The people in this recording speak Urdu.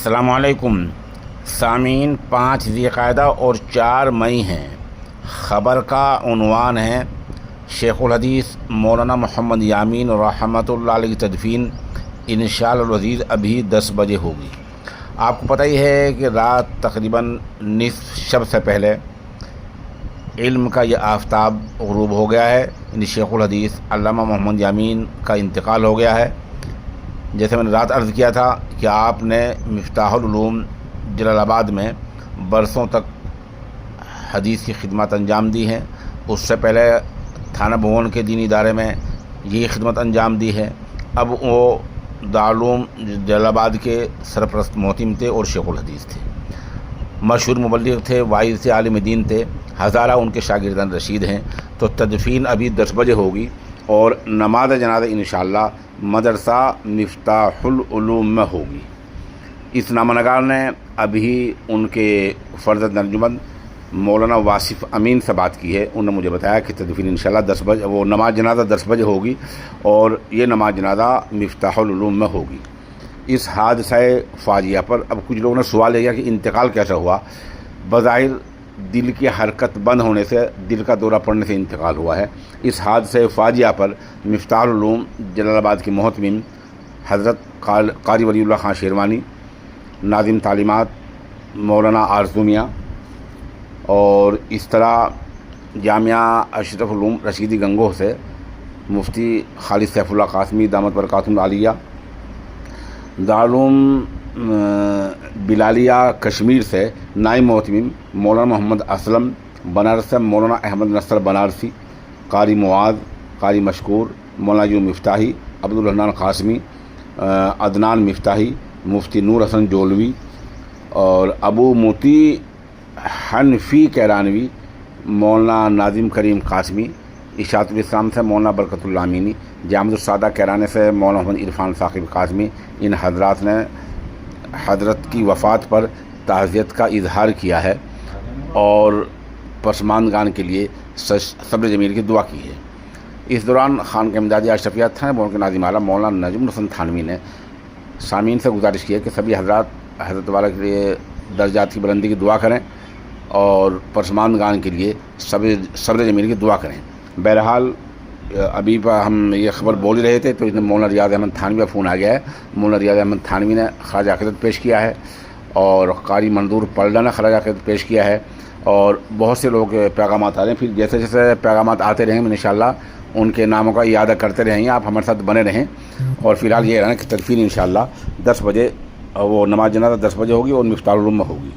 السلام علیکم سامعین، 5 ذی القعدہ اور 4 مئی ہیں۔ خبر کا عنوان ہے شیخ الحدیث مولانا محمد یامین رحمۃ اللہ علیہ کی تدفین انشاءاللہ العزیز ابھی 10 بجے ہوگی۔ آپ کو پتہ ہی ہے کہ رات تقریباً نصف شب سے پہلے علم کا یہ آفتاب غروب ہو گیا ہے، یعنی شیخ الحدیث علامہ محمد یامین کا انتقال ہو گیا ہے۔ جیسے میں نے رات عرض کیا تھا کہ آپ نے مفتاح العلوم جلال آباد میں برسوں تک حدیث کی خدمات انجام دی ہیں۔ اس سے پہلے تھانہ بھون کے دینی ادارے میں یہی خدمت انجام دی ہے۔ اب وہ دارالعلوم جلال آباد کے سرپرست محتم تھے اور شیخ الحدیث تھے، مشہور مبلغ تھے، واعظ تھے، عالم دین تھے، ہزارہ ان کے شاگردان رشید ہیں۔ تو تدفین ابھی 10 بجے ہوگی اور نماز جنازہ انشاءاللہ مدرسہ مفتاح العلوم میں ہوگی۔ اس نامہ نگار نے ابھی ان کے فرزند انجمن مولانا واصف امین سے بات کی ہے۔ انہوں نے مجھے بتایا کہ تدفین انشاءاللہ 10 بجے، وہ نماز جنازہ 10 بجے ہوگی اور یہ نماز جنازہ مفتاح العلوم میں ہوگی۔ اس حادثہ فاجعہ پر اب کچھ لوگوں نے سوال کیا کہ انتقال کیسا ہوا؟ بظاہر دل کی حرکت بند ہونے سے، دل کا دورہ پڑنے سے انتقال ہوا ہے۔ اس حادثہ فاجعہ پر مفتاح العلوم جلال آباد کے محتمم حضرت قاری ولی اللہ خان شیروانی، ناظم تعلیمات مولانا آرزو میاں، اور اس طرح جامعہ اشرف علوم رشیدی گنگوہ سے مفتی خالد سیف اللہ قاسمی دامت برکاتہم العالیہ، دارالعلوم بلالیہ کشمیر سے نائب محتمم مولانا محمد اسلم، بنارس سے مولانا احمد نصر بنارسی، قاری معاذ، قاری مشکور، مولانا یو مفتاحی، عبدالرحمن قاسمی، عدنان مفتاحی، مفتی نور حسن جولوی اور ابو مطیع حنفی کیرانوی، مولانا ناظم کریم قاسمی، اشاعت الاسلام سے مولانا برکت اللہ امینی، جامع السعادہ کیرانے سے مولانا محمد عرفان ثاقب قاسمی۔ ان حضرات نے حضرت کی وفات پر تعزیت کا اظہار کیا ہے اور پسماندگان کے لیے صبر جمیل کی دعا کی ہے۔ اس دوران خان کے امدادی اشرفیات تھانے بھون کے ناظم اعلیٰ مولانا نجم الحسن تھانوی نے سامعین سے گزارش کی ہے کہ سبھی حضرات حضرت والا کے لیے درجات کی بلندی کی دعا کریں اور پسماندگان کے لیے صبر جمیل کی دعا کریں۔ بہرحال ابھی ہم یہ خبر بول ہی رہے تھے تو مولانا ریاض احمد تھانوی کا فون آ گیا ہے۔ مولانا ریاض احمد تھانوی نے خراج عقیدت پیش کیا ہے اور قاری منظور پلڈا نے خراج عقیدت پیش کیا ہے، اور بہت سے لوگ پیغامات آ رہے ہیں۔ پھر جیسے جیسے پیغامات آتے رہیں انشاءاللہ ان کے ناموں کا اعادہ کرتے رہیں گے، آپ ہمارے ساتھ بنے رہیں۔ اور فی الحال یہ رہنا کہ تدفین انشاءاللہ 10 بجے، وہ نماز جنازہ 10 بجے ہوگی اور مفتاح العلوم میں ہوگی۔